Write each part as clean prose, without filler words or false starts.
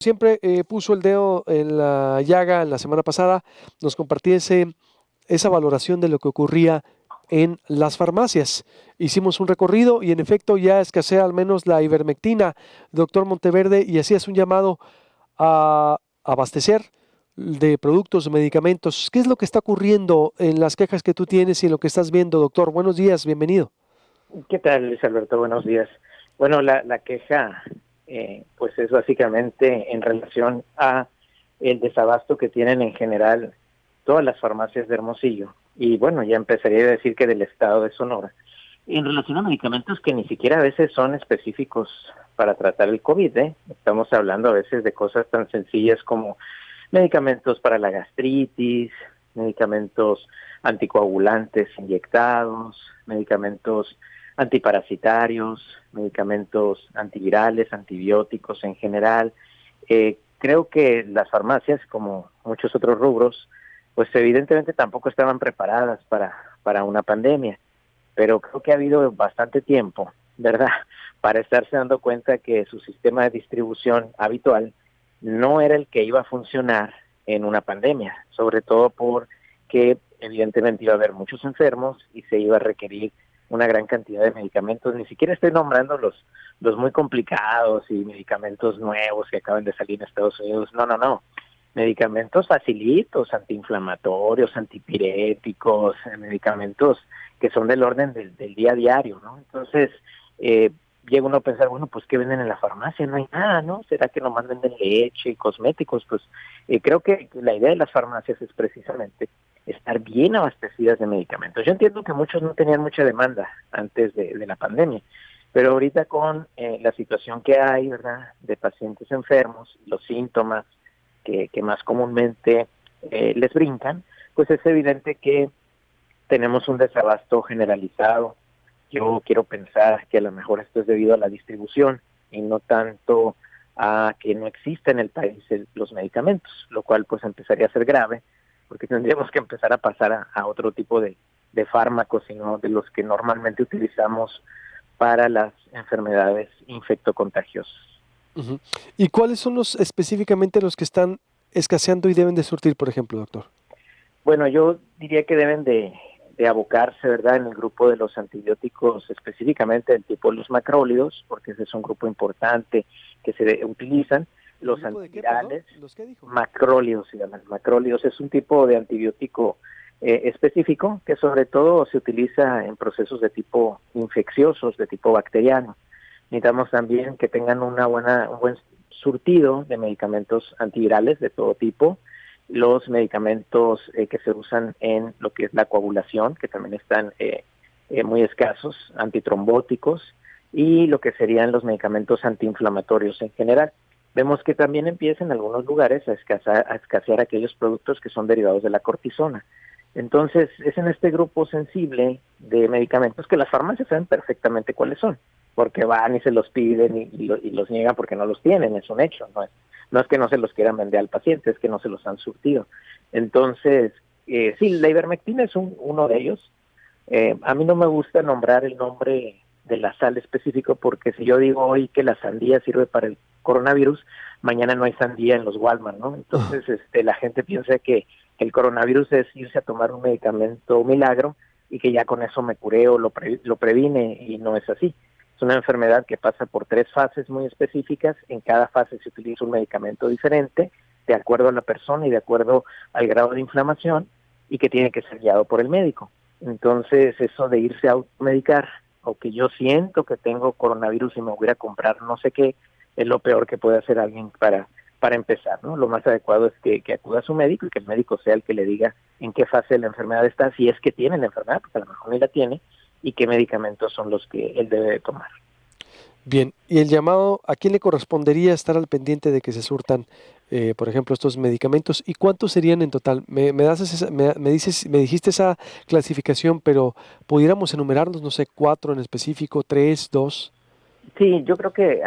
Siempre puso el dedo en la llaga la semana pasada, nos compartiese esa valoración de lo que ocurría en las farmacias. Hicimos un recorrido y en efecto ya escasea al menos la ivermectina, doctor Monteverde, y hacías un llamado a abastecer de productos, medicamentos. ¿Qué es lo que está ocurriendo en las quejas que tú tienes y en lo que estás viendo, doctor? Buenos días, bienvenido. ¿Qué tal, Luis Alberto? Buenos días. Bueno, la queja, pues es básicamente en relación a el desabasto que tienen en general todas las farmacias de Hermosillo. Y bueno, ya empezaría a decir que del estado de Sonora. En relación a medicamentos que ni siquiera a veces son específicos para tratar el COVID, ¿eh? Estamos hablando a veces de cosas tan sencillas como medicamentos para la gastritis, medicamentos anticoagulantes inyectados, medicamentos antiparasitarios, medicamentos antivirales, antibióticos en general. Creo que las farmacias, como muchos otros rubros, pues evidentemente tampoco estaban preparadas para una pandemia, pero creo que ha habido bastante tiempo, ¿verdad?, para estarse dando cuenta que su sistema de distribución habitual no era el que iba a funcionar en una pandemia, sobre todo porque evidentemente iba a haber muchos enfermos y se iba a requerir una gran cantidad de medicamentos. Ni siquiera estoy nombrando los muy complicados y medicamentos nuevos que acaban de salir en Estados Unidos. No, no, no. Medicamentos facilitos, antiinflamatorios, antipiréticos, medicamentos que son del orden del día a diario, ¿no? Entonces, llega uno a pensar, bueno, pues ¿qué venden en la farmacia? No hay nada, ¿no? ¿Será que nomás venden leche y cosméticos? Pues creo que la idea de las farmacias es precisamente estar bien abastecidas de medicamentos. Yo entiendo que muchos no tenían mucha demanda antes de la pandemia, pero ahorita con la situación que hay, ¿verdad?, de pacientes enfermos, los síntomas que más comúnmente les brincan, pues es evidente que tenemos un desabasto generalizado. Yo quiero pensar que a lo mejor esto es debido a la distribución y no tanto a que no exista en el país los medicamentos, lo cual pues empezaría a ser grave, porque tendríamos que empezar a pasar a otro tipo de fármacos, sino de los que normalmente utilizamos para las enfermedades infectocontagiosas. Ujú. ¿Y cuáles son los específicamente los que están escaseando y deben de surtir, por ejemplo, doctor? Bueno, yo diría que deben de abocarse, ¿verdad?, en el grupo de los antibióticos, específicamente del tipo los macrólidos, porque ese es un grupo importante que se utilizan. ¿El Los grupo de qué, perdón? antivirales, ¿Los qué dijo? macrólidos se llaman. Macrólidos es un tipo de antibiótico específico que sobre todo se utiliza en procesos de tipo infecciosos, de tipo bacteriano. Necesitamos también que tengan un buen surtido de medicamentos antivirales de todo tipo, los medicamentos que se usan en lo que es la coagulación, que también están muy escasos, antitrombóticos, y lo que serían los medicamentos antiinflamatorios en general. Vemos que también empieza en algunos lugares a escasear aquellos productos que son derivados de la cortisona. Entonces, es en este grupo sensible de medicamentos que las farmacias saben perfectamente cuáles son, porque van y se los piden y los niegan porque no los tienen, es un hecho, no es que no se los quieran vender al paciente, es que no se los han surtido. Entonces, sí, la ivermectina es uno de ellos. A mí no me gusta nombrar el nombre de la sal específico porque si yo digo hoy que la sandía sirve para el coronavirus, mañana no hay sandía en los Walmart, ¿no? Entonces, la gente piensa que el coronavirus es irse a tomar un medicamento milagro y que ya con eso me curé o lo previne, y no es así. Es una enfermedad que pasa por 3 fases muy específicas. En cada fase se utiliza un medicamento diferente, de acuerdo a la persona y de acuerdo al grado de inflamación, y que tiene que ser guiado por el médico. Entonces, eso de irse a automedicar, o que yo siento que tengo coronavirus y me voy a comprar no sé qué, es lo peor que puede hacer alguien para empezar, ¿no? Lo más adecuado es que acuda a su médico y que el médico sea el que le diga en qué fase de la enfermedad está, si es que tiene la enfermedad, porque a lo mejor ni la tiene, y qué medicamentos son los que él debe de tomar. Bien, y el llamado, ¿a quién le correspondería estar al pendiente de que se surtan, por ejemplo, estos medicamentos? ¿Y cuántos serían en total? Me dijiste esa clasificación, pero pudiéramos enumerarlos, no sé, cuatro en específico, tres, dos. Sí, yo creo que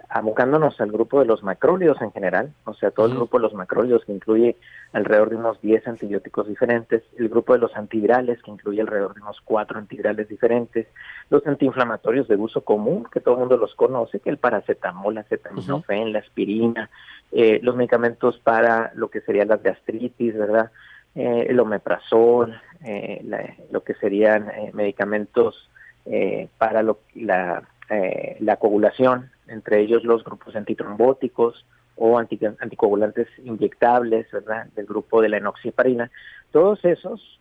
abocándonos al grupo de los macrólidos en general, o sea, todo el Ujú. grupo de los macrólidos que incluye alrededor de unos 10 antibióticos diferentes, el grupo de los antivirales que incluye alrededor de unos 4 antivirales diferentes, los antiinflamatorios de uso común, que todo el mundo los conoce, que el paracetamol, la Ujú. acetaminofén, la aspirina, los medicamentos para lo que serían las gastritis, ¿verdad? El omeprazol, lo que serían medicamentos para la coagulación, entre ellos los grupos antitrombóticos o anticoagulantes inyectables, ¿verdad? Del grupo de la enoxaparina. Todos esos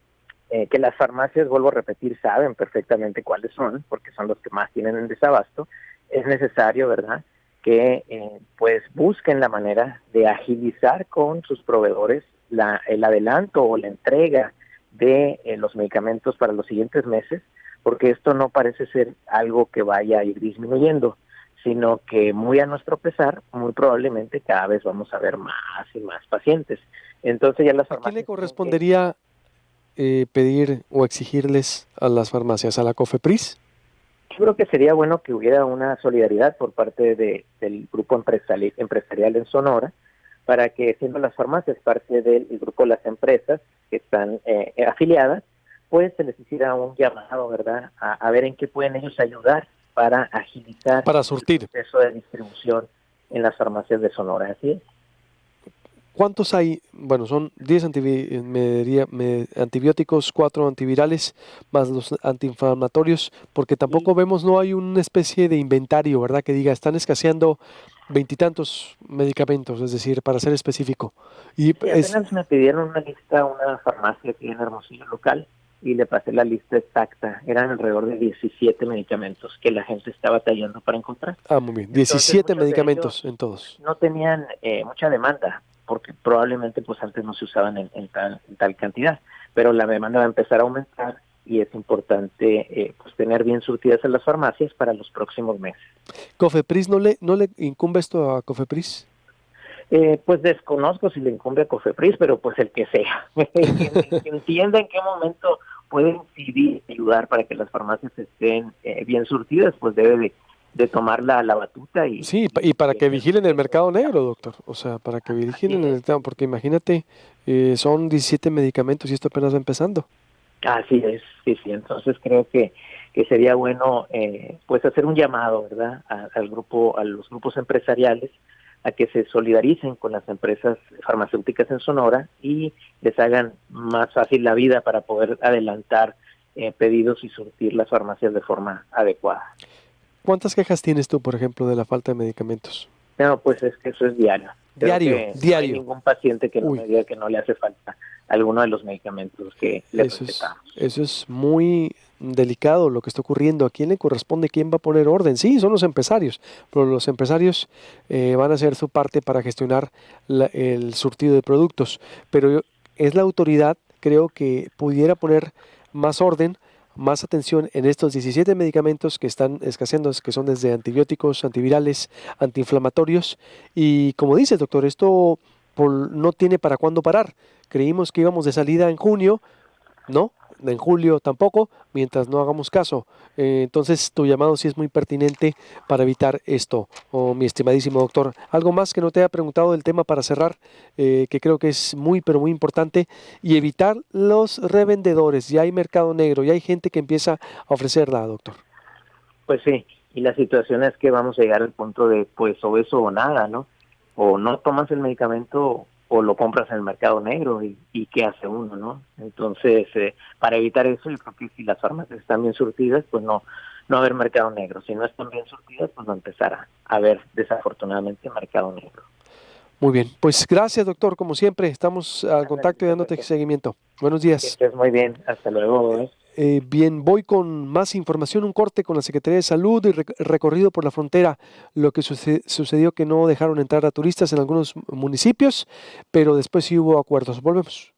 que las farmacias, vuelvo a repetir, saben perfectamente cuáles son, porque son los que más tienen en desabasto. Es necesario, ¿verdad?, que pues busquen la manera de agilizar con sus proveedores el adelanto o la entrega de los medicamentos para los siguientes meses, porque esto no parece ser algo que vaya a ir disminuyendo, sino que muy a nuestro pesar, muy probablemente cada vez vamos a ver más y más pacientes. Entonces ya las ¿A quién le farmacias tienen que, correspondería pedir o exigirles a las farmacias? ¿A la COFEPRIS? yo creo que sería bueno que hubiera una solidaridad por parte del grupo empresarial en Sonora, para que siendo las farmacias parte del grupo de las empresas que están afiliadas, pues se les hiciera un llamado, ¿verdad?, a ver en qué pueden ellos ayudar para agilizar Para el surtir. proceso de distribución en las farmacias de Sonora. Así es. ¿Cuántos hay? Bueno, son 10 antibióticos, 4 antivirales, más los antiinflamatorios, porque tampoco Y, vemos, no hay una especie de inventario, ¿verdad? Que diga, están escaseando veintitantos medicamentos, es decir, para ser específico. Y y es, apenas me pidieron una lista a una farmacia aquí en Hermosillo local y le pasé la lista exacta. Eran alrededor de 17 medicamentos que la gente está batallando para encontrar. muy bien, Entonces 17 muchos de medicamentos ellos en todos. no tenían mucha demanda, porque probablemente pues antes no se usaban en tal cantidad, pero la demanda va a empezar a aumentar y es importante pues tener bien surtidas en las farmacias para los próximos meses. ¿COFEPRIS no le incumbe esto a COFEPRIS? Pues desconozco si le incumbe a Cofepris, pero pues el que sea, el que entienda en qué momento puede incidir y ayudar para que las farmacias estén bien surtidas, pues debe de tomar la batuta Sí, y para y que vigilen el ejercer mercado ese negro, cambio. doctor. O sea, para que Así vigilen el es. mercado, porque imagínate, son 17 medicamentos y esto apenas va empezando. Así es, sí, sí. Entonces creo que sería bueno, pues hacer un llamado, ¿verdad?, al grupo, a los grupos empresariales, a que se solidaricen con las empresas farmacéuticas en Sonora y les hagan más fácil la vida para poder adelantar pedidos y surtir las farmacias de forma adecuada. ¿Cuántas quejas tienes tú, por ejemplo, de la falta de medicamentos? No, pues es que eso es diario. Creo Diario, que no hay diario. ningún paciente que no Uy, me diga que no le hace falta alguno de los medicamentos que le recetamos. eso es muy delicado lo que está ocurriendo. ¿A quién le corresponde? ¿Quién va a poner orden? Sí, son los empresarios, pero los empresarios van a hacer su parte para gestionar el surtido de productos. Pero es la autoridad, creo que pudiera poner más orden, más atención en estos 17 medicamentos que están escaseando, que son desde antibióticos, antivirales, antiinflamatorios. Y como dice el doctor, esto no tiene para cuándo parar. Creímos que íbamos de salida en junio, no, en julio tampoco, mientras no hagamos caso. Entonces, tu llamado sí es muy pertinente para evitar esto, mi estimadísimo doctor. ¿Algo más que no te haya preguntado del tema para cerrar, que creo que es muy, pero muy importante? Y evitar los revendedores. Ya hay mercado negro, ya hay gente que empieza a ofrecerla, doctor. Pues sí, y la situación es que vamos a llegar al punto de pues o eso o nada, ¿no? O no tomas el medicamento o lo compras en el mercado negro y ¿qué hace uno, no? Entonces, para evitar eso, yo creo que si las farmacias están bien surtidas, pues no haber mercado negro. Si no están bien surtidas, pues no empezar a haber desafortunadamente mercado negro. Muy bien, pues gracias, doctor. Como siempre, estamos al Ándale, contacto y Luis dándote Alberto. seguimiento. Buenos Que días. estés muy bien. Hasta luego. Bien, voy con más información, un corte con la Secretaría de Salud y recorrido por la frontera. Lo que sucedió que no dejaron entrar a turistas en algunos municipios, pero después sí hubo acuerdos. Volvemos.